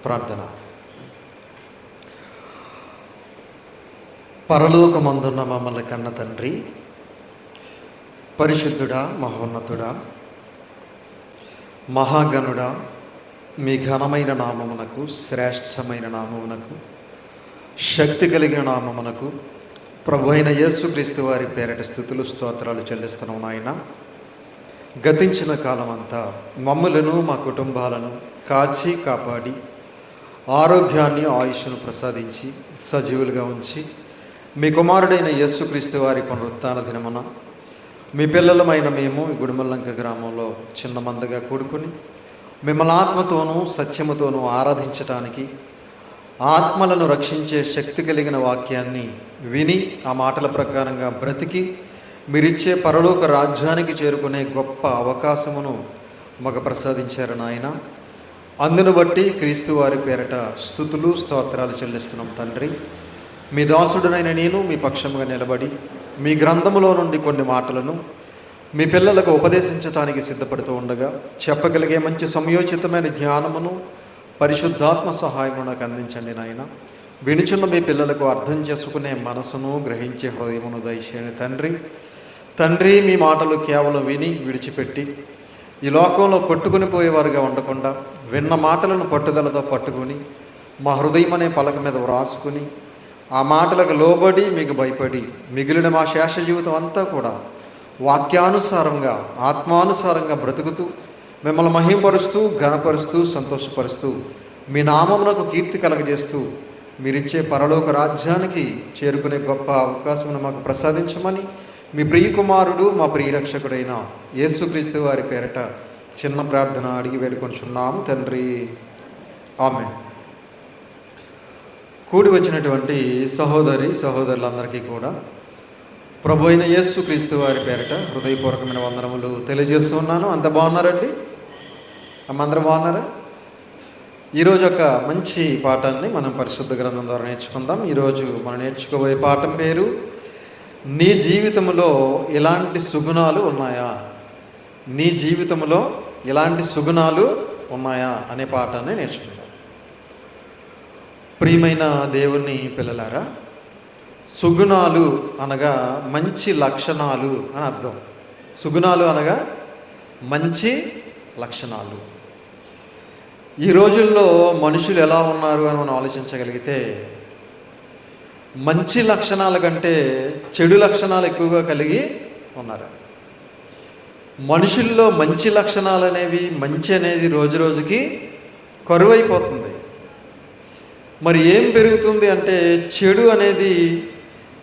ప్రార్థన. పరలోకమందున్న మమ్మల్ని కన్న తండ్రి, పరిశుద్ధుడా, మహోన్నతుడా, మహాగణుడా, మీ ఘనమైన నామమునకు, శ్రేష్టమైన నామమునకు, శక్తి కలిగిన నామమునకు ప్రభు అయిన యేసుక్రీస్తు వారి పేరిట స్తుతులు స్తోత్రాలు చెల్లిస్తున్నాం నాయన. గతించిన కాలమంతా మమ్మలను మా కుటుంబాలను కాచి కాపాడి ఆరోగ్యాన్ని ఆయుష్ను ప్రసాదించి సజీవులుగా ఉంచి మీ కుమారుడైన యేసుక్రీస్తు వారి పునరుత్థాన దినమున మీ పిల్లలమైన మేము ఈ గుడిమల్లంక గ్రామంలో చిన్న మందగా కూడుకుని మిమ్మల్ని ఆత్మతోనూ సత్యముతోనూ ఆరాధించటానికి, ఆత్మలను రక్షించే శక్తి కలిగిన వాక్యాన్ని విని ఆ మాటల ప్రకారంగా బ్రతికి మీరిచ్చే పరలోక రాజ్యానికి చేరుకునే గొప్ప అవకాశమును మాకు ప్రసాదించారు నాయన. అందును బట్టి క్రీస్తు వారి పేరిట స్తుతులు స్తోత్రాలు చెల్లిస్తున్నాం తండ్రి. మీ దాసుడునైన నేను మీ పక్షముగా నిలబడి మీ గ్రంథములో నుండి కొన్ని మాటలను మీ పిల్లలకు ఉపదేశించడానికి సిద్ధపడుతూ ఉండగా చెప్పగలిగే మంచి సమయోచితమైన జ్ఞానమును పరిశుద్ధాత్మ సహాయము నాకు అందించండి నాయన. వినుచున్న మీ పిల్లలకు అర్థం చేసుకునే మనసును, గ్రహించే హృదయమును దయచేయండి తండ్రి. మీ మాటలు కేవలం విని విడిచిపెట్టి ఈ లోకంలో కొట్టుకుని పోయేవారుగా ఉండకుండా విన్న మాటలను పట్టుదలతో పట్టుకుని మా హృదయం అనే పలక మీద వ్రాసుకుని ఆ మాటలకు లోబడి మీకు భయపడి మిగిలిన మా శేష జీవితం అంతా కూడా వాక్యానుసారంగా, ఆత్మానుసారంగా బ్రతుకుతూ మిమ్మల్ని మహింపరుస్తూ, ఘనపరుస్తూ, సంతోషపరుస్తూ మీ నామమునకు కీర్తి కలగజేస్తూ మీరిచ్చే పరలోక రాజ్యానికి చేరుకునే గొప్ప అవకాశమును మాకు ప్రసాదించమని మీ ప్రియకుమారుడు, మా ప్రియరక్షకుడైన యేసుక్రీస్తు వారి పేరిట చిన్న ప్రార్థన అడిగి వేడుకొంచున్నాము తండ్రి. ఆమేన్. కూడి వచ్చినటువంటి సహోదరులందరికీ కూడా ప్రభు అయిన యేసుక్రీస్తు వారి పేరిట హృదయపూర్వకమైన వందనములు తెలియజేస్తూ ఉన్నాను. అంత బాగున్నారండి? అందరం బాగున్నారా? ఈరోజు ఒక మంచి పాఠాన్ని మనం పరిశుద్ధ గ్రంథం ద్వారా నేర్చుకుందాం. ఈరోజు మనం నేర్చుకోబోయే పాఠం పేరు నీ జీవితంలో ఇలాంటి సుగుణాలు ఉన్నాయా? నీ జీవితంలో ఇలాంటి సుగుణాలు ఉన్నాయా అనే పాఠాన్ని నేర్చుకుందాం. ప్రియమైన దేవుని పిల్లలారా, సుగుణాలు అనగా మంచి లక్షణాలు అని అర్థం. సుగుణాలు అనగా మంచి లక్షణాలు. ఈ రోజుల్లో మనుషులు ఎలా ఉన్నారు అని మనం ఆలోచించగలిగితే మంచి లక్షణాల కంటే చెడు లక్షణాలు ఎక్కువగా కలిగి ఉన్నారు. మనుషుల్లో మంచి లక్షణాలు అనేవి, మంచి అనేది రోజు రోజుకి కరువైపోతుంది. మరి ఏం పెరుగుతుంది అంటే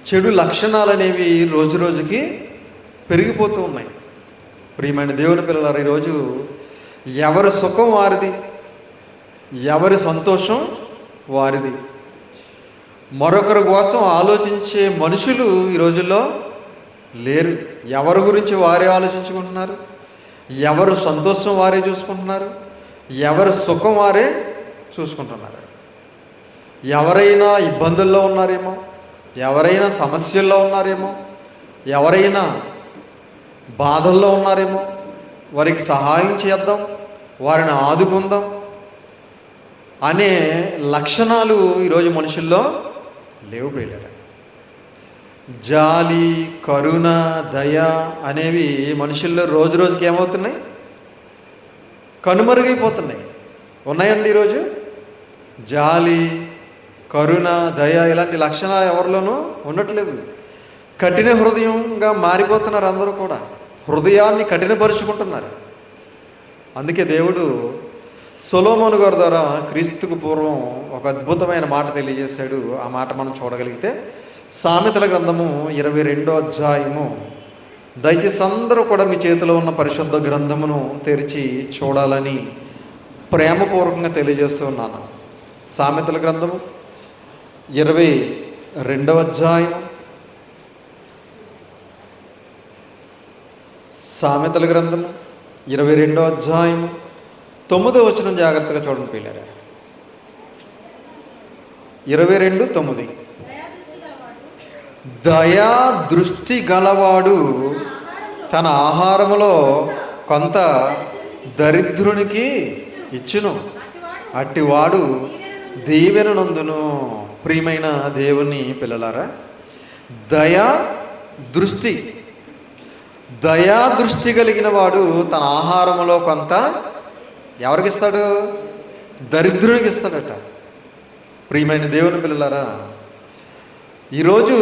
చెడు లక్షణాలు అనేవి రోజు రోజుకి పెరిగిపోతూ ఉన్నాయి. ప్రియమైన దేవుని పిల్లలారా, ఈరోజు ఎవరి సుఖం వారిది, ఎవరి సంతోషం వారిది. మరొకరి కోసం ఆలోచించే మనుషులు ఈ రోజుల్లో లేరు. ఎవరి గురించి వారే ఆలోచించుకుంటున్నారు, ఎవరు సంతోషం వారే చూసుకుంటున్నారు, ఎవరి సుఖం వారే చూసుకుంటున్నారు. ఎవరైనా ఇబ్బందుల్లో ఉన్నారేమో, ఎవరైనా సమస్యల్లో ఉన్నారేమో, ఎవరైనా బాధల్లో ఉన్నారేమో, వారికి సహాయం చేద్దాం, వారిని ఆదుకుందాం అనే లక్షణాలు ఈరోజు మనుషుల్లో లేవు ప్రియులారా. జాలి, కరుణ, దయ అనేవి మనుషుల్లో రోజు రోజుకి ఏమవుతున్నాయి? కనుమరుగైపోతున్నాయి. ఉన్నాయండి ఈరోజు? జాలి, కరుణ, దయ ఇలాంటి లక్షణాలు ఎవరిలోనూ ఉండట్లేదు. కఠిన హృదయంగా మారిపోతున్నారు. అందరూ కూడా హృదయాన్ని కఠినపరుచుకుంటున్నారు. అందుకే దేవుడు సొలొమోను గారి ద్వారా క్రీస్తుకు పూర్వం ఒక అద్భుతమైన మాట తెలియజేశాడు. ఆ మాట మనం చూడగలిగితే సామెతల గ్రంథము 22వ అధ్యాయము, దయచేసి అందరూ కూడా మీ చేతిలో ఉన్న పరిశుద్ధ గ్రంథమును తెరిచి చూడాలని ప్రేమపూర్వకంగా తెలియజేస్తూ ఉన్నాను. సామెతల గ్రంథము 22వ అధ్యాయం, సామెతల గ్రంథము 22వ అధ్యాయం 9వ వచనం జాగ్రత్తగా చూడండి పిల్లరా. 22:9 దయా దృష్టి గలవాడు తన ఆహారములో కొంత దరిద్రునికి ఇచ్చును, అట్టివాడు దీవెననందును. ప్రియమైన దేవుని పిల్లలారా, దయా దృష్టి కలిగిన వాడు తన ఆహారంలో కొంత ఎవరికి ఇస్తాడు? దరిద్రునికి ఇస్తాడట. ప్రియమైన దేవుని పిల్లలారా, ఈరోజు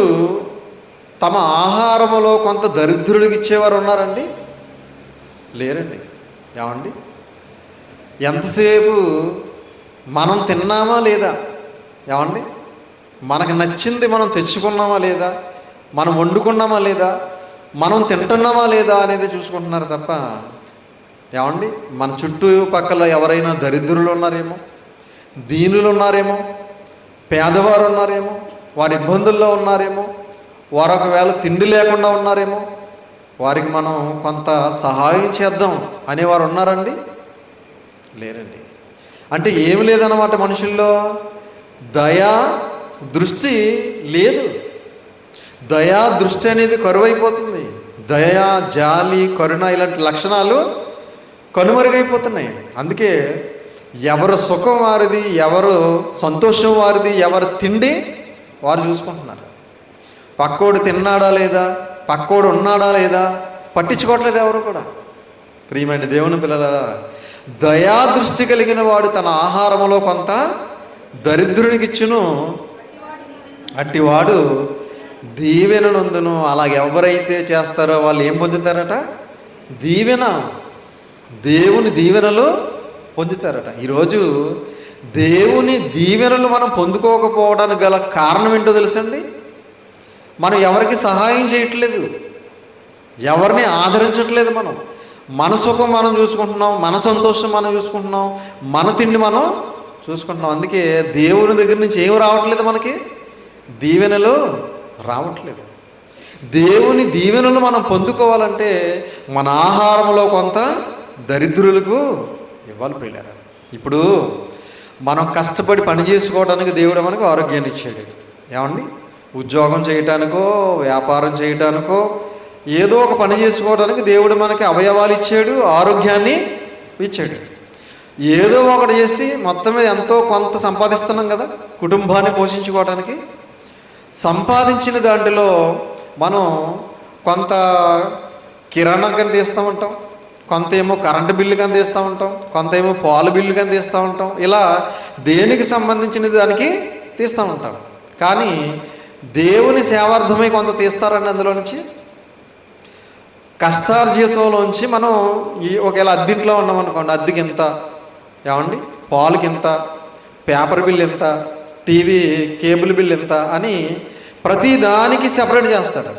తమ ఆహారంలో కొంత దరిద్రులకు ఇచ్చేవారు ఉన్నారండి? లేరండి. ఏమండి, ఎంతసేపు మనం తిన్నామా లేదా? ఏమండి, మనకు నచ్చింది మనం తెచ్చుకున్నామా లేదా? మనం వండుకున్నామా లేదా? మనం తింటున్నామా లేదా అనేది చూసుకుంటున్నారు తప్ప, ఏమండి, మన చుట్టుపక్కల ఎవరైనా దరిద్రులు ఉన్నారేమో, దీనులు ఉన్నారేమో, పేదవారు ఉన్నారేమో, వారి ఇబ్బందుల్లో ఉన్నారేమో, వారు ఒకవేళ తిండి లేకుండా ఉన్నారేమో, వారికి మనం కొంత సహాయం చేద్దాం అనేవారు ఉన్నారండి? లేరండి. అంటే ఏమి లేదన్నమాట, మనుషుల్లో దయా దృష్టి లేదు. దయా దృష్టి అనేది కరువైపోతుంది. దయ, జాలి, కరుణ ఇలాంటి లక్షణాలు కనుమరుగైపోతున్నాయి. అందుకే ఎవరు సుఖం వారిది, ఎవరు సంతోషం వారిది, ఎవరు తిండి వారు చూసుకుంటున్నారు. పక్కోడు తిన్నాడా లేదా, పక్కోడు ఉన్నాడా లేదా పట్టించుకోవట్లేదు ఎవరు కూడా. ప్రియమైన దేవుని పిల్లలారా, దయా దృష్టి కలిగిన వాడు తన ఆహారంలో కొంత దరిద్రునికి ఇచ్చును, అట్టివాడు దీవెననందును. అలాగ ఎవరైతే చేస్తారో వాళ్ళు ఏం పొందుతారట? దీవెన, దేవుని దీవెనలు పొందుతారట. ఈరోజు దేవుని దీవెనలు మనం పొందుకోకపోవడానికి గల కారణం ఏంటో తెలుసండి? మనం ఎవరికి సహాయం చేయట్లేదు, ఎవరిని ఆదరించట్లేదు. మన సుఖం మనం చూసుకుంటున్నాం, మన సంతోషం మనం చూసుకుంటున్నాం, మన తిండి మనం చూసుకుంటున్నాం. అందుకే దేవుని దగ్గర నుంచి ఏం రావట్లేదు, మనకి దీవెనలు రావట్లేదు. దేవుని దీవెనలు మనం పొందుకోవాలంటే మన ఆహారంలో కొంత దరిద్రులకు ఇవ్వాలి ప్రియులారా. ఇప్పుడు మనం కష్టపడి పని చేసుకోవడానికి దేవుడు మనకు ఆరోగ్యాన్ని ఇచ్చాడు. ఏమండి, ఉద్యోగం చేయటానికో, వ్యాపారం చేయటానికో, ఏదో ఒక పని చేసుకోవడానికి దేవుడు మనకి అవయవాలు ఇచ్చాడు, ఆరోగ్యాన్ని ఇచ్చాడు. ఏదో ఒకటి చేసి మొత్తం మీద ఎంతో కొంత సంపాదిస్తున్నాం కదా కుటుంబాన్ని పోషించుకోవడానికి. సంపాదించిన దాంట్లో మనం కొంత కిరాణా కానీ తీస్తూ ఉంటాం, కొంత ఏమో కరెంటు బిల్లు కానీ తీస్తూ ఉంటాం, కొంత ఏమో పాల బిల్లు కానీ తీస్తూ ఉంటాం. ఇలా దేనికి సంబంధించిన దానికి తీస్తూ ఉంటాం. కానీ దేవుని సేవార్థమై కొంత తీస్తారండి. అందులో నుంచి కష్టార్జితంలోంచి మనం ఒకవేళ అద్దెంట్లో ఉన్నామనుకోండి, అద్దెకి ఎంత, ఏమండి, పాలుకి ఎంత, పేపర్ బిల్ ఎంత, టీవీ కేబుల్ బిల్ ఎంత అని ప్రతి దానికి సెపరేట్ చేస్తారు.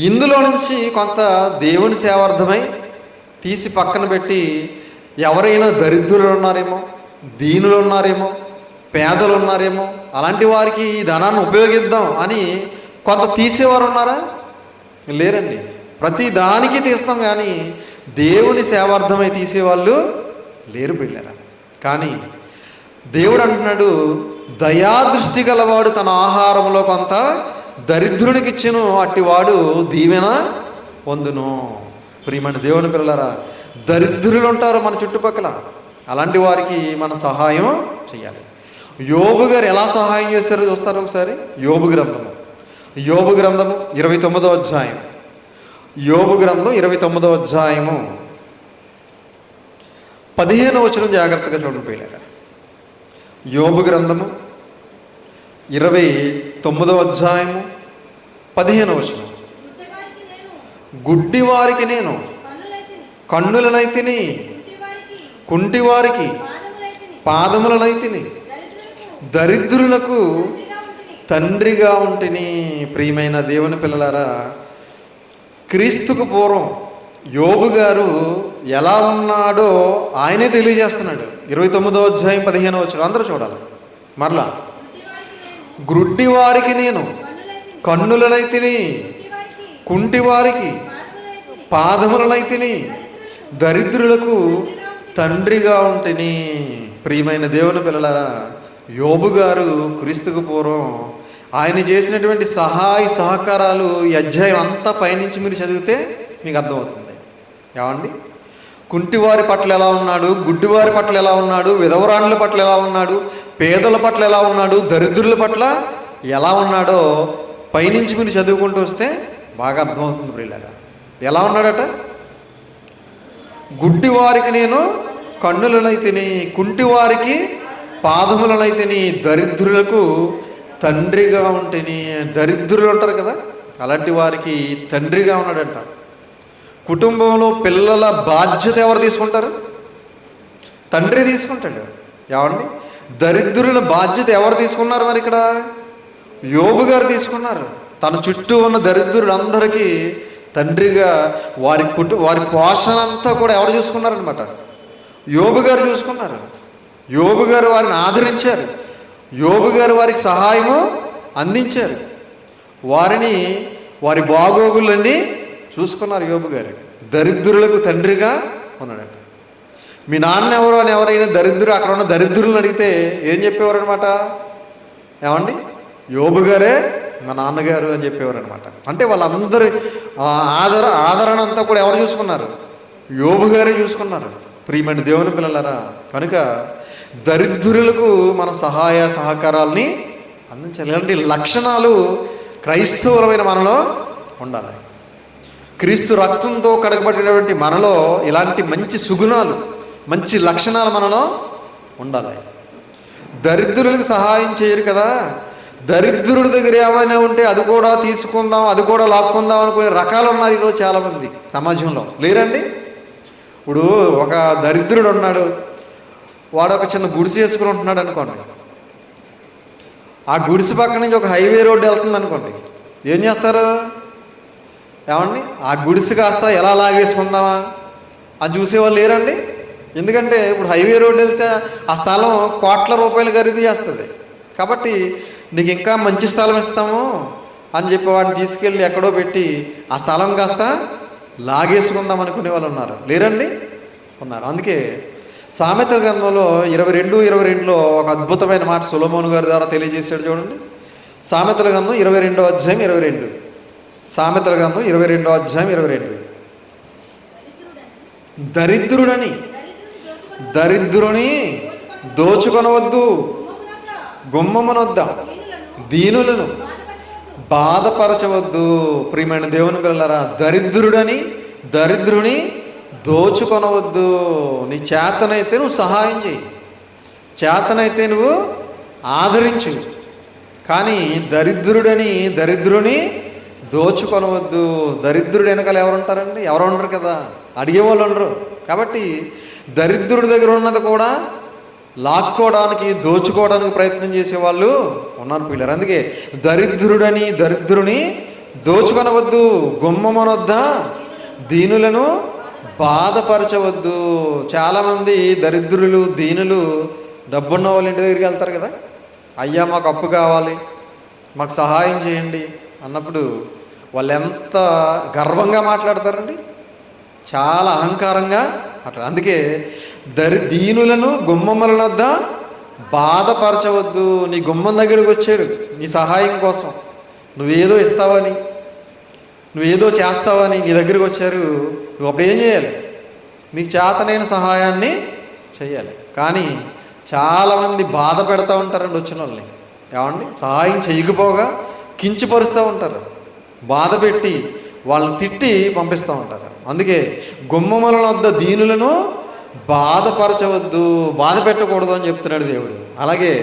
ఇందులో నుంచి కొంత దేవుని సేవార్థమై తీసి పక్కన పెట్టి ఎవరైనా దరిద్రులు ఉన్నారేమో, దీనులు ఉన్నారేమో, పేదలు ఉన్నారేమో, అలాంటి వారికి ఈ ధనాన్ని ఉపయోగిద్దాం అని కొంత తీసేవారు ఉన్నారా? లేరండి. ప్రతి దానికి తీస్తాం, కానీ దేవుని సేవార్థమై తీసేవాళ్ళు లేరు పిల్లరా. కానీ దేవుడు అంటున్నాడు, దయాదృష్టి గలవాడు తన ఆహారంలో కొంత దరిద్రునికి ఇచ్చును, అట్టివాడు దీవెన పొందును. ప్రియమైన దేవుని పిల్లలారా, దరిద్రులు ఉంటారు మన చుట్టుపక్కల, అలాంటి వారికి మన సహాయం చేయాలి. యోబు గారు ఎలా సహాయం చేస్తారో చూస్తారు ఒకసారి. యోబు గ్రంథము 29వ అధ్యాయం. యోబు గ్రంథం 29వ అధ్యాయము 15వ వచనం జాగ్రత్తగా చూడండి పిల్లగా. యోబు గ్రంథము 29వ అధ్యాయము 15వ వచనం. గుడ్డివారికి నేను కన్నులనైతిని, కుంటివారికి పాదములనైతిని, దరిద్రులకు తండ్రిగా ఉంటిని. ప్రియమైన దేవుని పిల్లలారా, క్రీస్తుకు పూర్వం యోబు గారు ఎలా ఉన్నాడో ఆయనే తెలియజేస్తున్నాడు. 29వ అధ్యాయం 15వ వచనం అందరూ చూడాలి. మరలా, గ్రుడ్డివారికి నేను కన్నులనైతిని, కుంటివారికి పాదములనైతిని, దరిద్రులకు తండ్రిగా ఉంటిని. ప్రియమైన దేవుని పిల్లలారా, యోబు గారు క్రీస్తుకు పూర్వం ఆయన చేసినటువంటి సహాయ సహకారాలు ఈ అధ్యాయం అంతా పైనుంచి మీరు చదివితే మీకు అర్థమవుతుంది. ఏమండి, కుంటివారి పట్ల ఎలా ఉన్నాడు, గుడ్డివారి పట్ల ఎలా ఉన్నాడు, విధవరాణుల పట్ల ఎలా ఉన్నాడు, పేదల పట్ల ఎలా ఉన్నాడు, దరిద్రుల పట్ల ఎలా ఉన్నాడో పైనుంచి మీరు చదువుకుంటూ వస్తే బాగా అర్థమవుతుంది ప్రియులారా. ఎలా ఉన్నాడట? గుడ్డివారికి నేను కన్నులనైతిని, కుంటివారికి పాదములనైతిని, దరిద్రులకు తండ్రిగా ఉంటేని. దరిద్రులు ఉంటారు కదా, అలాంటి వారికి తండ్రిగా ఉన్నాడంట. కుటుంబంలో పిల్లల బాధ్యత ఎవరు తీసుకుంటారు? తండ్రి తీసుకుంటాడు. ఏమండి, దరిద్రుల బాధ్యత ఎవరు తీసుకున్నారు? మరి ఇక్కడ యోబు గారు తీసుకున్నారు. తన చుట్టూ ఉన్న దరిద్రులందరికీ తండ్రిగా వారి పోషణ అంతా కూడా ఎవరు చూసుకున్నారనమాట? యోబు గారు చూసుకున్నారు. యోబు గారు వారిని ఆదరించారు. యోబు గారు వారికి సహాయము అందించారు. వారి బాగోగులన్నీ చూసుకున్నారు యోబు గారు. దరిద్రులకు తండ్రిగా ఉన్నాడంట. మీ నాన్న ఎవరు అని ఎవరైనా అక్కడ ఉన్న దరిద్రులను అడిగితే ఏం చెప్పేవారు అనమాట? ఏమండి, యోబు గారే మా నాన్నగారు అని చెప్పేవారు అనమాట. అంటే వాళ్ళందరి ఆదరణ అంతా కూడా ఎవరు చూసుకున్నారు? యోబు గారే చూసుకున్నారు. ప్రియమైన దేవుని పిల్లలారా, కనుక దరిద్రులకు మనం సహాయ సహకారాలని అందించాలి. ఇలాంటి లక్షణాలు క్రైస్తవులమైన మనలో ఉండాలి. క్రీస్తు రక్తంతో కడగబడినటువంటి మనలో ఇలాంటి మంచి సుగుణాలు, మంచి లక్షణాలు మనలో ఉండాలి. దరిద్రులకు సహాయం చేయరు కదా. దరిద్రుడి దగ్గర ఏమైనా ఉంటే అది కూడా తీసుకుందాం, అది కూడా లాక్కుందాం అనుకునే రకాలు ఉన్నారు ఈరోజు చాలామంది సమాజంలో. లేరండి? ఇప్పుడు ఒక దరిద్రుడు ఉన్నాడు, వాడు ఒక చిన్న గుడిసె వేసుకుని ఉంటున్నాడు అనుకోండి. ఆ గుడిసె పక్క నుంచి ఒక హైవే రోడ్డు వెళ్తుంది అనుకోండి. ఏం చేస్తారు? ఏమండి, ఆ గుడిసె కాస్త ఎలా లాగేసుకుందామా అని చూసేవాళ్ళు లేరండి. ఎందుకంటే ఇప్పుడు హైవే రోడ్డు వెళ్తే ఆ స్థలం కోట్ల రూపాయలు ఖరీదు చేస్తుంది. కాబట్టి నీకు ఇంకా మంచి స్థలం ఇస్తాము అని చెప్పి వాడిని తీసుకెళ్ళి ఎక్కడో పెట్టి ఆ స్థలం కాస్త లాగేసుకుందాం అనుకునే వాళ్ళు ఉన్నారు. లేరండి? ఉన్నారు. అందుకే సామెతల గ్రంథంలో 22:22లో ఒక అద్భుతమైన మాట సొలొమోను గారి ద్వారా తెలియజేశాడు. చూడండి, సామెతల గ్రంథం 22:22. సామెతల గ్రంథం 22:22. దరిద్రుని దోచుకొనవద్దు, గుమ్మమునొద్ద దీనులను బాధపరచవద్దు. ప్రియమైన దేవుని పిల్లలారా, దరిద్రుని దోచుకొనవద్దు. నీ చేతనైతే నువ్వు సహాయం చేయి, చేతనైతే నువ్వు ఆదరించు. కానీ దరిద్రుని దోచుకొనవద్దు. దరిద్రుడు వెనకాల ఎవరు ఉంటారండి? ఎవరు ఉండరు కదా, అడిగేవాళ్ళు ఉండరు. కాబట్టి దరిద్రుడి దగ్గర ఉన్నది కూడా లాక్కోవడానికి, దోచుకోవడానికి ప్రయత్నం చేసేవాళ్ళు ఉన్నారు పిల్లలు. అందుకే దరిద్రుని దోచుకొనవద్దు, గుమ్మమునొద్ద దీనులను బాధపరచవద్దు. చాలామంది దరిద్రులు, దీనులు డబ్బున్న వాళ్ళ ఇంటి దగ్గరికి వెళ్తారు కదా. అయ్యా మాకు అప్పు కావాలి, మాకు సహాయం చేయండి అన్నప్పుడు వాళ్ళు ఎంత గర్వంగా మాట్లాడతారండి, చాలా అహంకారంగా మాట్లాడారు. అందుకే దీనులను గుమ్మముల వద్ద బాధపరచవద్దు. నీ గుమ్మం దగ్గరికి వచ్చారు నీ సహాయం కోసం, నువ్వేదో ఇస్తావని, నువ్వేదో చేస్తావని నీ దగ్గరికి వచ్చారు. నువ్వు అప్పుడు ఏం చేయాలి? నీకు చేతనైన సహాయాన్ని చేయాలి. కానీ చాలామంది బాధ పెడతా ఉంటారండి వచ్చిన వాళ్ళని. ఏమండి, సహాయం చేయకపోగా కించపరుస్తూ ఉంటారు, బాధ పెట్టి వాళ్ళని తిట్టి పంపిస్తూ ఉంటారు. అందుకే గుమ్మముల వద్ద దీనులను బాధపరచవద్దు, బాధ పెట్టకూడదు అని చెప్తున్నాడు దేవుడు. అలాగే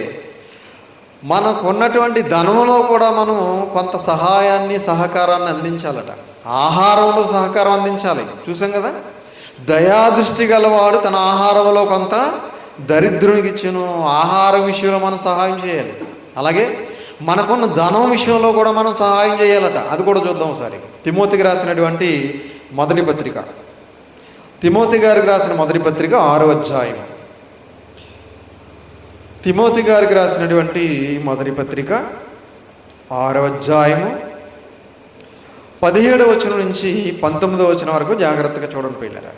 మనకు ఉన్నటువంటి ధనంలో కూడా మనం కొంత సహాయాన్ని, సహకారాన్ని అందించాలట. ఆహారంలో సహకారం అందించాలి. చూసాం కదా, దయాదృష్టి గలవాడు తన ఆహారంలో కొంత దరిద్రునికి ఇచ్చును. ఆహారం విషయంలో మనం సహాయం చేయాలి. అలాగే మనకున్న ధనం విషయంలో కూడా మనం సహాయం చేయాలట. అది కూడా చూద్దాం ఒకసారి. తిమోతికి రాసినటువంటి మొదటి పత్రిక, తిమోతి గారికి రాసిన మొదటి పత్రిక 6వ అధ్యాయం. తిమోతి గారికి రాసినటువంటి మొదటి పత్రిక 6వ అధ్యాయము 17వ వచనం నుంచి 19వ వచనం వరకు జాగ్రత్తగా చూడండి పిల్లరా.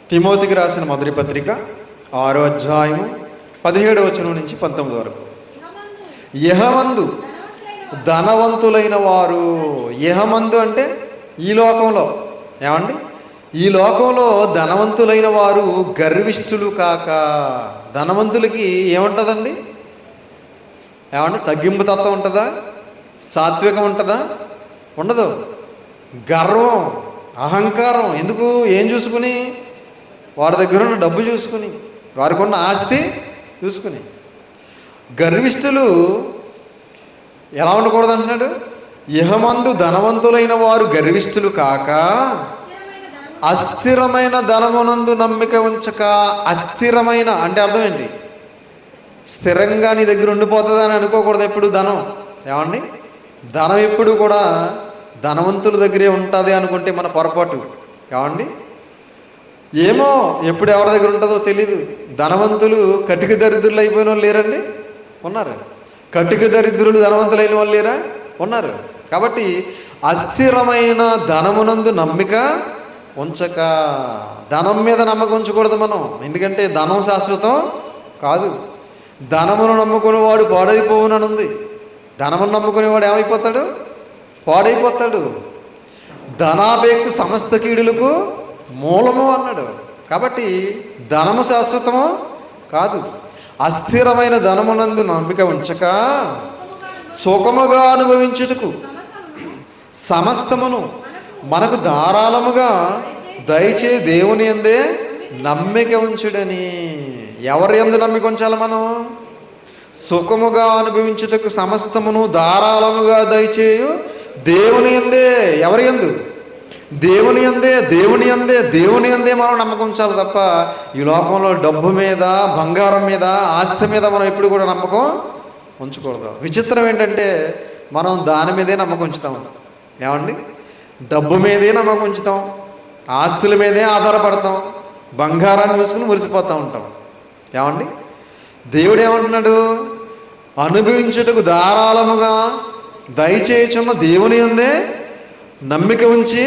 తిమోతికి రాసిన మొదటి పత్రిక 6వ అధ్యాయము 17వ వచనం నుంచి 19 వరకు. యెహమందు ధనవంతులైన వారు, యెహమందు అంటే ఈ లోకంలో, ఏమండి? ఈ లోకంలో ధనవంతులైన వారు గర్విష్ఠులు కాక. ధనవంతులకి ఏముంటుందండి? ఏమండి? తగ్గింపు తత్వం ఉంటుందా? సాత్వికం ఉంటుందా? ఉండదు. గర్వం, అహంకారం. ఎందుకు? ఏం చూసుకుని? వారి దగ్గర ఉన్న డబ్బు చూసుకుని, వారికి ఉన్న ఆస్తి చూసుకుని. గర్విష్ఠులు ఎలా ఉండకూడదు అంటున్నాడు? ఇహమందు ధనవంతులైన వారు గర్విష్ఠులు కాక అస్థిరమైన ధనమునందు నమ్మిక ఉంచక. అస్థిరమైన అంటే అర్థం ఏంటి? స్థిరంగా నీ దగ్గర ఉండిపోతుంది అని అనుకోకూడదు ఎప్పుడు ధనం. ఏమండి? ధనం ఎప్పుడు కూడా ధనవంతుల దగ్గరే ఉంటుంది అనుకుంటే మన పొరపాటు. ఏమండి? ఏమో ఎప్పుడు ఎవరి దగ్గర ఉంటుందో తెలీదు. ధనవంతులు కటిక దరిద్రులు అయిపోయిన వాళ్ళు లేరండి? ఉన్నారు. కటిక దరిద్రులు ధనవంతులైన వాళ్ళు లేరా? ఉన్నారు. కాబట్టి అస్థిరమైన ధనమునందు నమ్మిక ఉంచక. ధనం మీద నమ్మకం ఉంచకూడదు మనం. ఎందుకంటే ధనం శాశ్వతం కాదు. ధనమును నమ్ముకునేవాడు పాడైపోవునని ఉంది. ధనమును నమ్ముకునేవాడు ఏమైపోతాడు? పాడైపోతాడు. ధనాపేక్ష సమస్త కీడులకు మూలము అన్నాడు. కాబట్టి ధనము శాశ్వతము కాదు. అస్థిరమైన ధనమునందు నమ్మిక ఉంచక సుఖముగా అనుభవించుటకు సమస్తమును మనకు ధారాళముగా దయచే దేవుని యందే నమ్మిక ఉంచుడని. ఎవరి యందు నమ్మిక ఉంచాలి మనం? సుఖముగా అనుభవించుటకు సమస్తమును ధారాళముగా దయచేయు దేవుని యందే. ఎవరి యందు? దేవుని యందే. దేవుని యందే. దేవుని యందే మనం నమ్మకం ఉంచాలి తప్ప ఈ లోకంలో డబ్బు మీద, బంగారం మీద, ఆస్తి మీద మనం ఎప్పుడు కూడా నమ్మకం ఉంచకూడదు. విచిత్రం ఏంటంటే మనం దాని మీదే నమ్మకం ఉంచుతాం. ఏమండి? డబ్బు మీదే నమ్మకం ఉంచుతాం, ఆస్తుల మీదే ఆధారపడతాం, బంగారాన్ని చూసుకుని మురిసిపోతూ ఉంటాం. ఏమండి? దేవుడు ఏమంటున్నాడు? అనుభవించుటకు ధారాళముగా దయచేయుచున్న దేవుని యందే నమ్మిక ఉంచి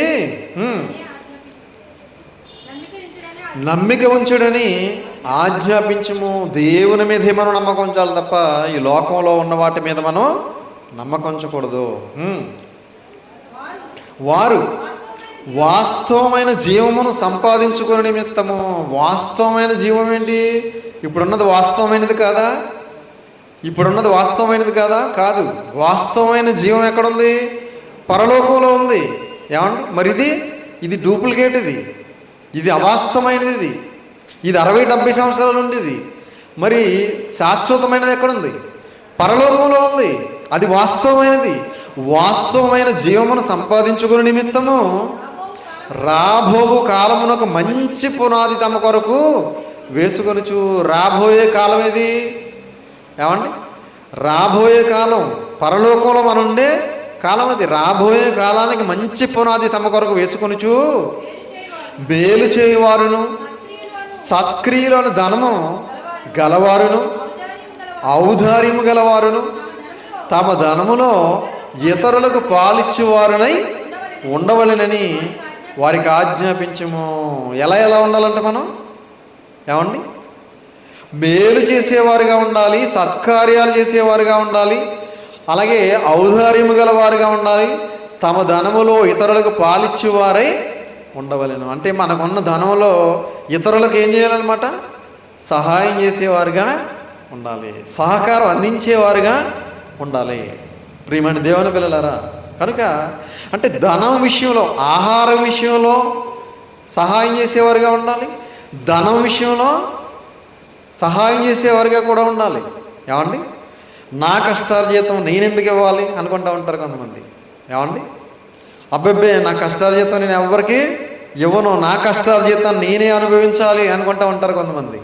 నమ్మిక ఉంచుడని ఆజ్ఞాపించము. దేవుని మీదే మనం నమ్మకం ఉంచాలి తప్ప ఈ లోకంలో ఉన్న వాటి మీద మనం నమ్మకం ఉంచకూడదు. వారు వాస్తవమైన జీవమును సంపాదించుకునే నిమిత్తము. వాస్తవమైన జీవం ఏంటి? ఇప్పుడున్నది వాస్తవమైనది కాదా? ఇప్పుడున్నది వాస్తవమైనది కాదా? కాదు. వాస్తవమైన జీవం ఎక్కడుంది? పరలోకంలో ఉంది. ఏమండి? మరి ఇది డూప్లికేట్. ఇది అవాస్తవమైనది. ఇది 60-70 సంవత్సరాల ఉండేది. మరి శాశ్వతమైనది ఎక్కడుంది? పరలోకంలో ఉంది. అది వాస్తవమైనది. వాస్తవమైన జీవమును సంపాదించుకునే నిమిత్తము రాబోవు కాలమునకు మంచి పునాది తమ కొరకు వేసుకొనుచు. రాబోయే కాలం ఏది? ఏమండి? రాబోయే కాలం పరలోకంలో మనం ఉండే కాలం అది. రాబోయే కాలానికి మంచి పునాది తమ కొరకు వేసుకొనుచు మేలు చేయువారును సత్క్రియలను ధనము గలవారును ఔదార్యము గలవారును తమ ధనములో ఇతరులకు పాలిచ్చేవారునై ఉండవలెనని వారికి ఆజ్ఞాపించము. ఎలా ఉండాలంటే మనం? ఏమండి? మేలు చేసేవారుగా ఉండాలి, సత్కార్యాలు చేసేవారుగా ఉండాలి, అలాగే ఔదార్యము గలవారుగా ఉండాలి, తమ ధనములో ఇతరులకు పాలిచ్చేవారై ఉండవలెను. అంటే మనకున్న ధనంలో ఇతరులకు ఏం చేయాలన్నమాట? సహాయం చేసేవారుగా ఉండాలి, సహకారం అందించేవారుగా ఉండాలి. ప్రియమైన దేవుని పిల్లలారా, కనుక అంటే ధనం విషయంలో, ఆహారం విషయంలో సహాయం చేసేవారుగా ఉండాలి, ధనం విషయంలో సహాయం చేసేవారుగా కూడా ఉండాలి. ఏమండి? నా కష్టార్జితం నేనెందుకు ఇవ్వాలి అనుకుంటూ ఉంటారు కొంతమంది. ఏమండి? అబ్బబ్బే నా కష్టార్జితం నేను ఎవరికి ఇవ్వను, నా కష్టార్జితం నేనే అనుభవించాలి అనుకుంటూ ఉంటారు కొంతమంది.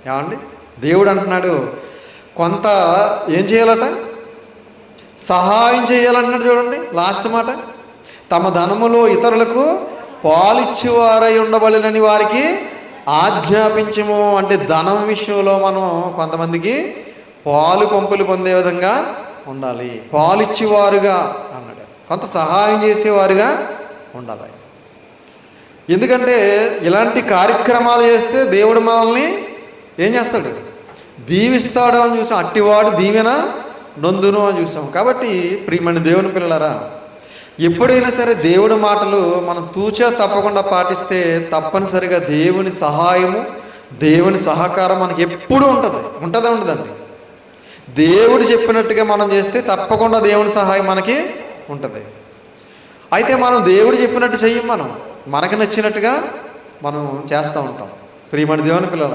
ఏమండి? దేవుడు అంటున్నాడు కొంత ఏం చేయాలట? సహాయం చేయాలంటున్నాడు. చూడండి లాస్ట్ మాట, తమ ధనములో ఇతరులకు పాలిచ్చేవారై ఉండవలెనని వారికి ఆజ్ఞాపించము. అంటే ధనం విషయంలో మనం కొంతమందికి పాలు పంపులు పొందే విధంగా ఉండాలి, పాలిచ్చేవారుగా అన్నాడు, కొంత సహాయం చేసేవారుగా ఉండాలి. ఎందుకంటే ఇలాంటి కార్యక్రమాలు చేస్తే దేవుడు మనల్ని ఏం చేస్తాడు? దీవిస్తాడు అని చూసాం. అట్టివాడు దీవెన నొందును అని చూసాం. కాబట్టి ప్రియమైన దేవుని పిల్లలారా, ఎప్పుడైనా సరే దేవుడి మాటలు మనం తూచా తప్పకుండా పాటిస్తే తప్పనిసరిగా దేవుని సహాయము, దేవుని సహకారం మనకి ఎప్పుడూ ఉంటుందండి. దేవుడు చెప్పినట్టుగా మనం చేస్తే తప్పకుండా దేవుని సహాయం మనకి ఉంటుంది. అయితే మనం దేవుడు చెప్పినట్టు చెయ్యం, మనకి నచ్చినట్టుగా మనం చేస్తూ ఉంటాం. ప్రియమైన దేవుని పిల్లల,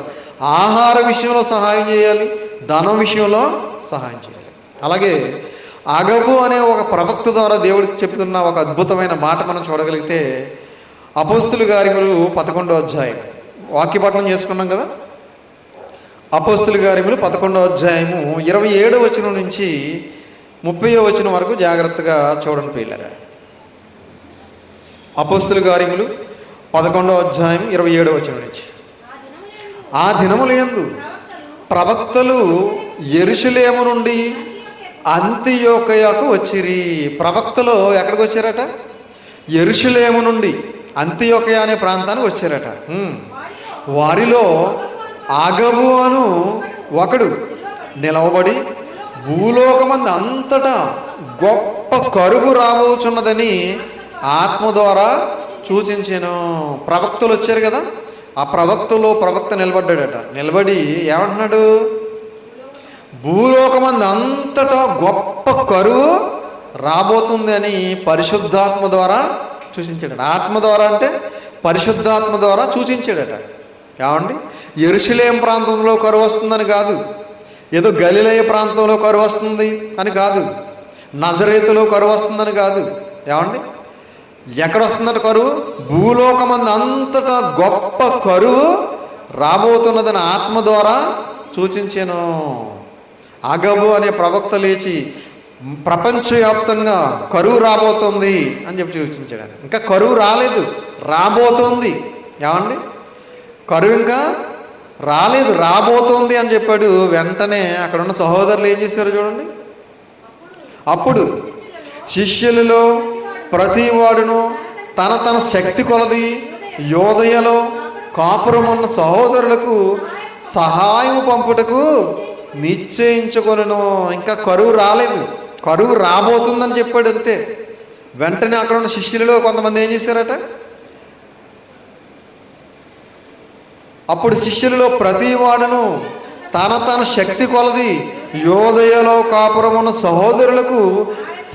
ఆహార విషయంలో సహాయం చేయాలి, ధనం విషయంలో సహాయం చేయాలి. అలాగే అగబు అనే ఒక ప్రవక్త ద్వారా దేవుడికి చెప్తున్న ఒక అద్భుతమైన మాట మనం చూడగలిగితే అపోస్తుల కార్యములు 11వ అధ్యాయం, వాక్యపఠనం చేసుకున్నాం కదా. అపోస్తుల కార్యములు 11వ అధ్యాయము 27వ వచనం నుంచి 30వ వచనం వరకు జాగ్రత్తగా చూడండి పిల్లరా. అపోస్తుల కార్యములు 11వ అధ్యాయం 27వ వచనం నుంచి. ఆ దినములందు ప్రవక్తలు యెరూషలేము నుండి అంతియోకయకు వచ్చిరి. ప్రవక్తలు ఎక్కడికి వచ్చారట? యెరూషలేము నుండి అంతియోకయ అనే ప్రాంతానికి వచ్చారట. వారిలో అగబు అను ఒకడు నిలవబడి భూలోకమందు అంతటా గొప్ప కరువు రాబోచున్నదని ఆత్మ ద్వారా సూచించాను. ప్రవక్తలు వచ్చారు కదా, ఆ ప్రవక్త నిలబడ్డాడట. నిలబడి ఏమంటున్నాడు? భూలోకమందు అంతటా గొప్ప కరువు రాబోతుంది అని పరిశుద్ధాత్మ ద్వారా సూచించాడట. ఆత్మ ద్వారా అంటే పరిశుద్ధాత్మ ద్వారా సూచించాడట. ఏమండి? యెరూషలేం ప్రాంతంలో కరువు వస్తుందని కాదు, ఏదో గలిలయ ప్రాంతంలో కరువు వస్తుంది అని కాదు, నజరేతులో కరువు వస్తుందని కాదు. ఏమండి? ఎక్కడ వస్తుందట కరువు? భూలోకమందు అంతటా గొప్ప కరువు రాబోతున్నదని ఆత్మ ద్వారా సూచించాను. అగబు అనే ప్రవక్త లేచి ప్రపంచవ్యాప్తంగా కరువు రాబోతుంది అని చెప్పి సూచించాడు. ఇంకా కరువు రాలేదు, రాబోతోంది. ఏమండి? కరువు ఇంకా రాలేదు, రాబోతోంది అని చెప్పాడు. వెంటనే అక్కడ ఉన్న సహోదరులు ఏం చేశారు చూడండి. అప్పుడు శిష్యులలో ప్రతివాడును తన తన శక్తి కొలది యోదయలో కాపురమున్న సహోదరులకు సహాయం పంపుటకు నిశ్చయించుకొనెను. ఇంకా కరువు రాలేదు, కరువు రాబోతుందని చెప్పాడు అంతే. వెంటనే అక్కడ ఉన్న శిష్యులలో కొంతమంది ఏం చేశారట? అప్పుడు శిష్యులలో ప్రతివాడును తన తన శక్తి కొలది యోదయలో కాపురమున్న సహోదరులకు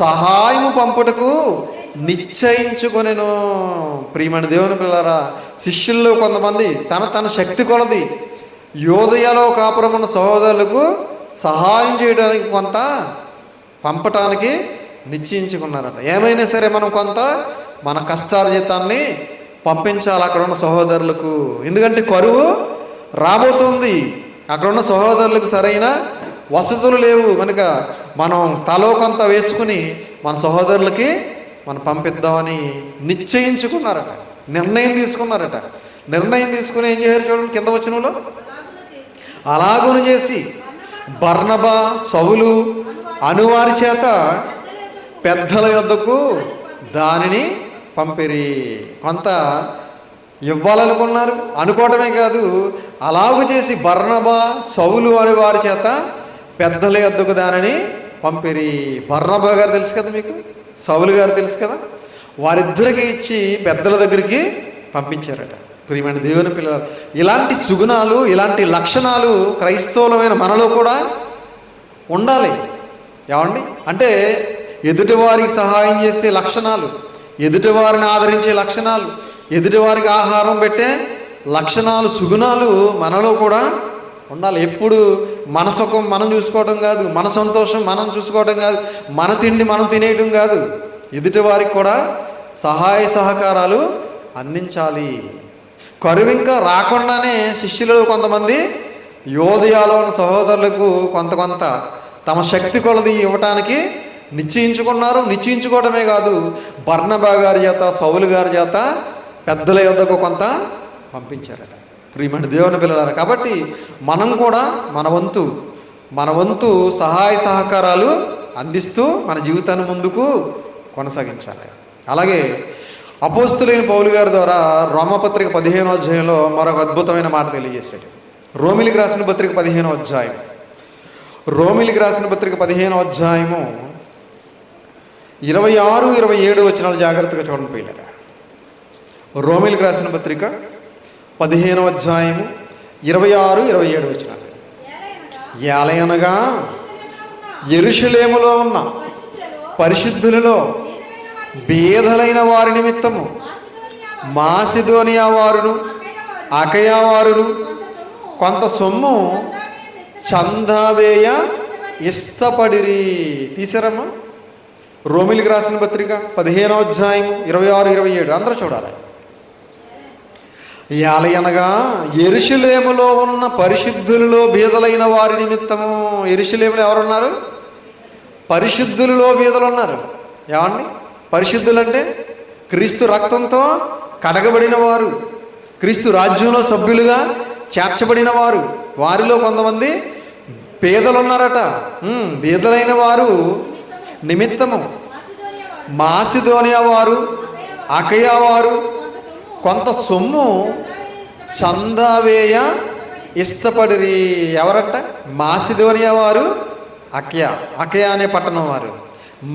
సహాయము పంపుటకు నిశ్చయించుకొనెను. ప్రియమైన దేవుని పిల్లరా, శిష్యుల్లో కొంతమంది తన తన శక్తి కొలది యోదయలో కాపురమున్న సహోదరులకు సహాయం చేయడానికి కొంత పంపటానికి నిశ్చయించుకున్నారట. ఏమైనా సరే మనం కొంత మన కష్టార్జితాన్ని పంపించాలి అక్కడ ఉన్న సహోదరులకు. ఎందుకంటే కరువు రాబోతుంది, అక్కడ ఉన్న సహోదరులకు సరైన వసతులు లేవు కనుక మనం తలో కొంత వేసుకుని మన సహోదరులకి మనం పంపిద్దామని నిశ్చయించుకున్నారట, నిర్ణయం తీసుకున్నారట. నిర్ణయం తీసుకుని ఏం చేశారు చూడండి కింద వచనంలో. అలాగును చేసి బర్నబా, సౌలు అనువారి చేత పెద్దల యొద్దకు దానిని పంపిరి. కొంత ఇవ్వాలనుకున్నారు, అనుకోవటమే కాదు, అలాగు చేసి బర్నబా, సౌలు అనే వారి చేత పెద్దల యొద్దకు దానిని పంపిరి. బర్నబా గారు తెలుసు కదా మీకు, సౌలు గారు తెలుసు కదా, వారిద్దరికి ఇచ్చి పెద్దల దగ్గరికి పంపించారట. ప్రియమైన దేవుని పిల్లలు, ఇలాంటి సుగుణాలు, ఇలాంటి లక్షణాలు క్రైస్తవులమైన మనలో కూడా ఉండాలి. ఏమండి? అంటే ఎదుటివారికి సహాయం చేసే లక్షణాలు, ఎదుటివారిని ఆదరించే లక్షణాలు, ఎదుటివారికి ఆహారం పెట్టే లక్షణాలు, సుగుణాలు మనలో కూడా ఉండాలి. ఎప్పుడు మన సుఖం మనం చూసుకోవడం కాదు, మన సంతోషం మనం చూసుకోవడం కాదు, మన తిండి మనం తినేయడం కాదు, ఎదుటివారికి కూడా సహాయ సహకారాలు అందించాలి. కరువు ఇంకా రాకుండానే శిష్యులు కొంతమంది యోదయాలో ఉన్న సహోదరులకు కొంత తమ శక్తి కొలది ఇవ్వటానికి నిశ్చయించుకున్నారు. నిశ్చయించుకోవడమే కాదు, బర్నబా గారి చేత, సౌలు గారి చేత పెద్దల యొద్దకు కొంత పంపించారట. ప్రియమైన దేవుని పిల్లలారా, కాబట్టి మనం కూడా మన వంతు సహాయ సహకారాలు అందిస్తూ మన జీవితాన్ని ముందుకు కొనసాగించాలి. అలాగే అపోస్తులైన పౌలు గారి ద్వారా రోమపత్రిక 15వ అధ్యాయంలో మరొక అద్భుతమైన మాట తెలియజేశాడు. రోమిలికి రాసిన పత్రిక 15వ అధ్యాయం, రోమిలికి రాసిన పత్రిక 15వ అధ్యాయము 26, 27 వచనాలు జాగ్రత్తగా చూడండి పిల్లరా. రోమీలకు రాసిన పత్రిక 15వ అధ్యాయము 26, 27 వచనాలు. ఏలయనగా యెరూషలేములో ఉన్న పరిశుద్ధులలో బేదలైన వారి నిమిత్తము మాసిదోనియా వారును అకయా వారును కొంత సొమ్ము చందావేయ ఇష్టపడిరి. తీసారమ్మా? రోమిలికి రాసిన పత్రిక 15వ అధ్యాయము 26, 27 అందరూ చూడాలి. ఏలయనగా యెరూషలేములో ఉన్న పరిశుద్ధులలో బీదలైన వారి నిమిత్తము. యెరూషలేములో ఎవరున్నారు? పరిశుద్ధులలో బీదలు ఉన్నారు. ఏమండి? పరిశుద్ధులంటే క్రీస్తు రక్తంతో కడగబడిన వారు, క్రీస్తు రాజ్యంలో సభ్యులుగా చేర్చబడిన వారు. వారిలో కొంతమంది పేదలు ఉన్నారట. బీదలైన వారు నిమిత్తము మాసిదోనియా వారు, అకయా వారు కొంత సొమ్ము చందావేయ ఇష్టపడిరి. ఎవరట? మాసిదోనియా వారు, అకయా అనే పట్టణం వారు.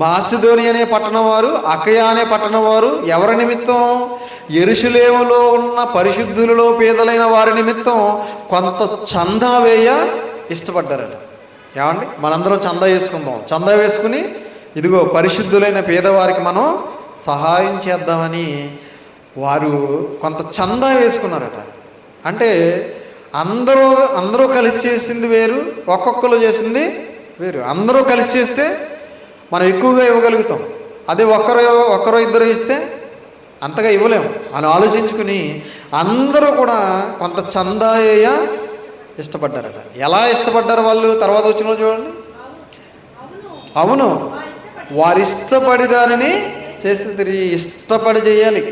మాసిదోనియా అనే పట్టణం వారు, అకయా అనే పట్టణం వారు ఎవరి నిమిత్తం? యెరూషలేములో ఉన్న పరిశుద్ధులలో పేదలైన వారి నిమిత్తం కొంత చందా వేయ ఇష్టపడ్డారట. ఏమండి? మనందరం చందా వేసుకుందాం. చందా వేసుకుని ఇదిగో పరిశుద్ధులైన పేదవారికి మనం సహాయం చేద్దామని వారు కొంత చందా వేసుకున్నారట. అంటే అందరూ కలిసి చేసింది వేరు, ఒక్కొక్కరు చేసింది వేరు. అందరూ కలిసి చేస్తే మనం ఎక్కువగా ఇవ్వగలుగుతాం. అదే ఒక్కరో ఇద్దరు ఇస్తే అంతగా ఇవ్వలేము అని ఆలోచించుకుని అందరూ కూడా కొంత చందాయేయ ఇష్టపడ్డారట. ఎలా ఇష్టపడ్డారు వాళ్ళు? తర్వాత వచ్చిన చూడండి. అవును, వారు ఇష్టపడి దానిని చేసి ఇష్టపడి చేయాలి.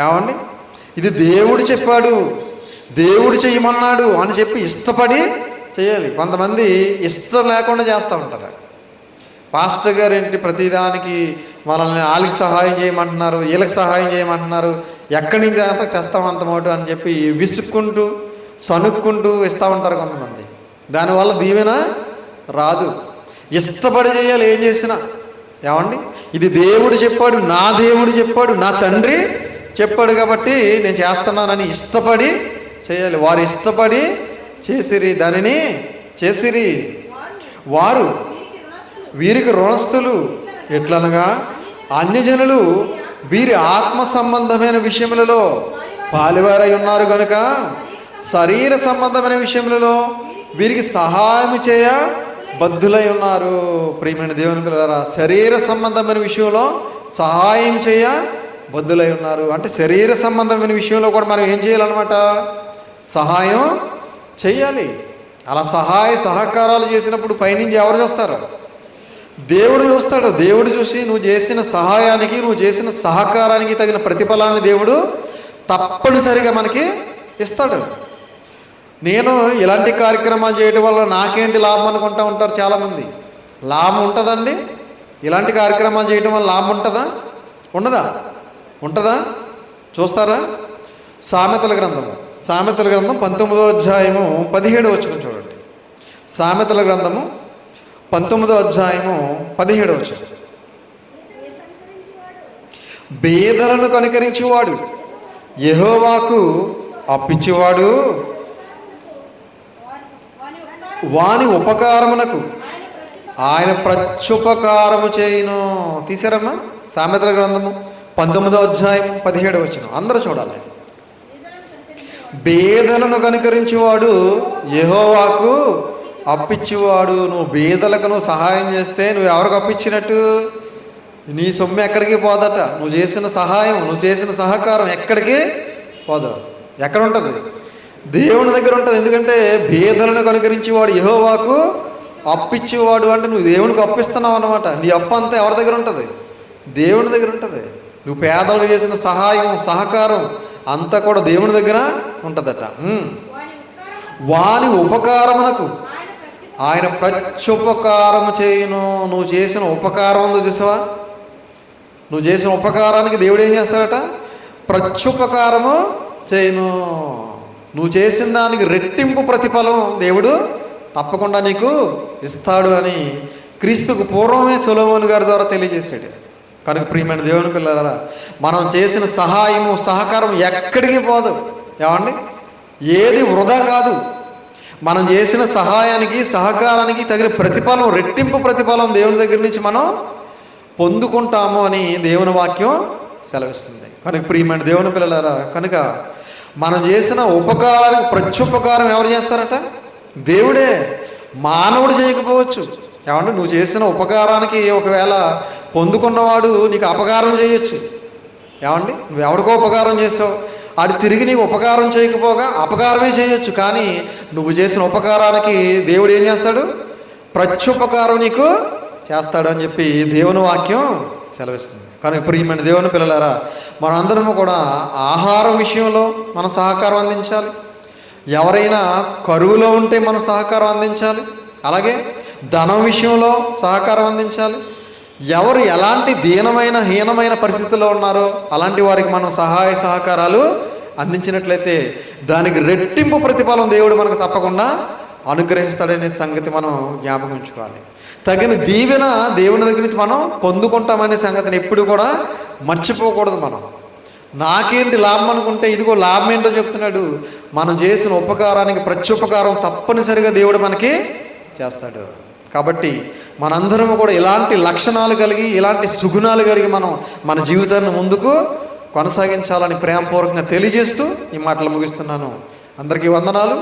ఏమండి? ఇది దేవుడు చెప్పాడు, దేవుడు చేయమన్నాడు అని చెప్పి ఇష్టపడి చేయాలి. కొంతమంది ఇష్టం లేకుండా చేస్తూ ఉంటారు. పాస్టర్ గారు ఏంటి ప్రతిదానికి మనల్ని వాళ్ళకి సహాయం చేయమంటున్నారు, వీళ్ళకి సహాయం చేయమంటున్నారు, ఎక్కడి నుంచి తెస్తాం అంత మోటు అని చెప్పి విసుక్కుంటూ సనుక్కుంటూ ఇస్తూ ఉంటారు కొంతమంది. దానివల్ల దీవెన రాదు. ఇష్టపడి చేయాలి ఏం చేసినా. ఏమండి? ఇది దేవుడు చెప్పాడు, నా దేవుడు చెప్పాడు, నా తండ్రి చెప్పాడు కాబట్టి నేను చేస్తున్నానని ఇష్టపడి చేయాలి. వారు ఇష్టపడి చేసిరి, దానిని చేసిరి. వారు వీరికి రుణస్థులు. ఎట్లనగా అన్యజనులు వీరి ఆత్మ సంబంధమైన విషయములలో పాలువారై ఉన్నారు కనుక శరీర సంబంధమైన విషయములలో వీరికి సహాయం చేయ బద్ధులై ఉన్నారు. ప్రియమైన దేవుని పిల్లలారా, శరీర సంబంధమైన విషయంలో సహాయం చేయ బద్ధులై ఉన్నారు. అంటే శరీర సంబంధమైన విషయంలో కూడా మనం ఏం చేయాలన్నమాట? సహాయం చెయ్యాలి. అలా సహాయ సహకారాలు చేసినప్పుడు పైనుంచి ఎవరు చూస్తారు? దేవుడు చూస్తాడు. దేవుడు చూసి నువ్వు చేసిన సహాయానికి, నువ్వు చేసిన సహకారానికి తగిన ప్రతిఫలాన్ని దేవుడు తప్పనిసరిగా మనకి ఇస్తాడు. నేను ఇలాంటి కార్యక్రమాలు చేయడం వల్ల నాకేంటి లాభం అనుకుంటూ ఉంటారు చాలామంది. లాభం ఉంటుందండి? ఇలాంటి కార్యక్రమాలు చేయడం వల్ల లాభం ఉంటుందా? ఉంటుందా? చూస్తారా? సామెతల గ్రంథం 19వ అధ్యాయము 17వ వచనం చూడండి. సామెతల గ్రంథము 19వ అధ్యాయము 17వ వచనం. బేదలను కనికరించేవాడు, యెహోవాకు అప్పిచ్చేవాడు, వాని ఉపకారమునకు ఆయన ప్రత్యుపకారము చేయును. తీసారమ్మా? సామెతల గ్రంథము 19వ అధ్యాయం 17వ వచనం అందరూ చూడాలి. బేదలను కనికరించేవాడు, యెహోవాకు అప్పిచ్చేవాడు. నువ్వు బేదలకు నువ్వు సహాయం చేస్తే నువ్వు ఎవరికి అప్పిచ్చినట్టు? నీ సొమ్ము ఎక్కడికి పోదట. నువ్వు చేసిన సహాయం, నువ్వు చేసిన సహకారం ఎక్కడికి పోదు. ఎక్కడ ఉంటుంది? దేవుని దగ్గర ఉంటుంది. ఎందుకంటే బేదలను కనుకరించేవాడు, యెహోవాకు అప్పిచ్చేవాడు. అంటే నువ్వు దేవునికి అప్పిస్తున్నావు అన్నమాట. నీ అప్పు అంతా ఎవరి దగ్గర ఉంటుంది? దేవుని దగ్గర ఉంటుంది. నువ్వు పేదలకు చేసిన సహాయం, సహకారం అంతా కూడా దేవుని దగ్గర ఉంటుందట. వాని ఉపకారమునకు ఆయన ప్రత్యుపకారము చేయును. నువ్వు చేసిన ఉపకారం ఉందో చూసావా? నువ్వు చేసిన ఉపకారానికి దేవుడు ఏం చేస్తాడట? ప్రత్యుపకారము చేయును. నువ్వు చేసిన దానికి రెట్టింపు ప్రతిఫలం దేవుడు తప్పకుండా నీకు ఇస్తాడు అని క్రీస్తుకు పూర్వమే సొలొమోను గారి ద్వారా తెలియజేశాడు. కనుక ప్రియమైన దేవుని పిల్లలారా, మనం చేసిన సహాయము సహకారం ఎక్కడికి పోదు. ఏమండి, ఏది వృధా కాదు. మనం చేసిన సహాయానికి సహకారానికి తగిన ప్రతిఫలం, రెట్టింపు ప్రతిఫలం దేవుని దగ్గర నుంచి మనం పొందుకుంటాము అని దేవుని వాక్యం సెలవిస్తుంది. కనుక ప్రియమైన దేవుని పిల్లలారా, కనుక మనం చేసిన ఉపకారానికి ప్రత్యుపకారం ఎవరు చేస్తారట? దేవుడే. మానవుడు చేయకపోవచ్చు. ఏమంటే నువ్వు చేసిన ఉపకారానికి ఒకవేళ పొందుకున్నవాడు నీకు అపకారం చేయొచ్చు. ఏమండి, నువ్వు ఎవరికో ఉపకారం చేసావు, అది తిరిగి నీకు ఉపకారం చేయకపోగా అపకారమే చేయొచ్చు. కానీ నువ్వు చేసిన ఉపకారానికి దేవుడు ఏం చేస్తాడు? ప్రత్యుపకారం నీకు చేస్తాడు అని చెప్పి దేవుని వాక్యం సెలవిస్తుంది. కానీ ప్రియమైన దేవుని పిల్లలారా, మనందరము కూడా ఆహారం విషయంలో మనం సహకారం అందించాలి. ఎవరైనా కరువులో ఉంటే మనం సహకారం అందించాలి. అలాగే ధనం విషయంలో సహకారం అందించాలి. ఎవరు ఎలాంటి దీనమైన హీనమైన పరిస్థితుల్లో ఉన్నారో అలాంటి వారికి మనం సహాయ సహకారాలు అందించినట్లయితే దానికి రెట్టింపు ప్రతిఫలం దేవుడు మనకు తప్పకుండా అనుగ్రహిస్తాడనే సంగతి మనం జ్ఞాపకం ఉంచుకోవాలి. తగిన దీవెన దేవుని దగ్గర నుంచి మనం పొందుకుంటామనే సంగతిని ఎప్పుడు కూడా మర్చిపోకూడదు. మనం నాకేంటి లాభం అనుకుంటే ఇదిగో లాభం ఏంటో చెప్తున్నాడు. మనం చేసిన ఉపకారానికి ప్రత్యుపకారం తప్పనిసరిగా దేవుడు మనకి చేస్తాడు. కాబట్టి మనందరము కూడా ఇలాంటి లక్షణాలు కలిగి, ఇలాంటి సుగుణాలు కలిగి మనం మన జీవితాన్ని ముందుకు కొనసాగించాలని ప్రేమపూర్వకంగా తెలియజేస్తూ ఈ మాటలు ముగిస్తున్నాను. అందరికీ వందనాలు.